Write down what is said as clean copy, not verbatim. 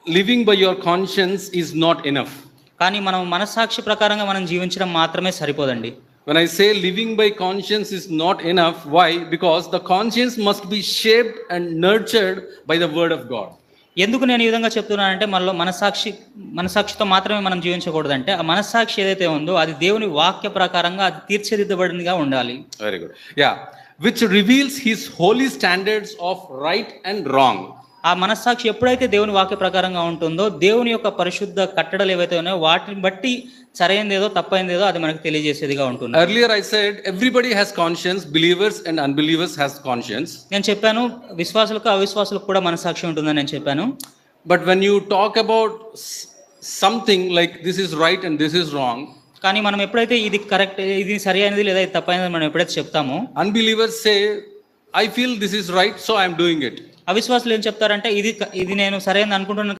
living by your conscience is not enough. కానీ మనం మనస్సాక్షి ప్రకారంగా మనం జీవించడం మాత్రమే సరిపోదండి. When I say living by conscience is not enough, why? Because the conscience must be shaped and nurtured by the word of God. ఎందుకు నేను ఈ విధంగా చెప్తున్నానంటే మనలో మనసాక్షితో మాత్రమే మనం జీవించకూడదంటే ఆ మనస్సాక్షి ఏదైతే ఉందో అది దేవుని వాక్య ప్రకారంగా అది తీర్చిదిద్దబడినదిగా ఉండాలి. Very good. Yeah. Which reveals his holy standards of right and wrong. ఆ మనస్సాక్షి ఎప్పుడైతే దేవుని వాక్య ప్రకారంగా ఉంటుందో దేవుని యొక్క పరిశుద్ధ కట్టడలు ఏవైతే ఉన్నాయో వాటిని బట్టి సరైనదేదో తప్పైనదేదో అది మనకు తెలియజేసేదిగా ఉంటుంది. Earlier I said everybody has conscience, believers and unbelievers has conscience. నేను చెప్పాను విశ్వాసులకు అవిశ్వాసులకు కూడా మనస్సాక్షి ఉంటుందని నేను చెప్పాను. But when you talk about something like this is right and this is wrong, కానీ మనం ఎప్పుడైతే ఇది కరెక్ట్ ఇది సరి అయినది లేదా ఇది తప్పైనది మనం ఎప్పుడైతే చెప్తామో unbelievers say I feel this is right so I am doing it. అవిశ్వాసులు ఏం చెప్తారంటే ఇది నేను సరైనది అనుకుంటున్నాను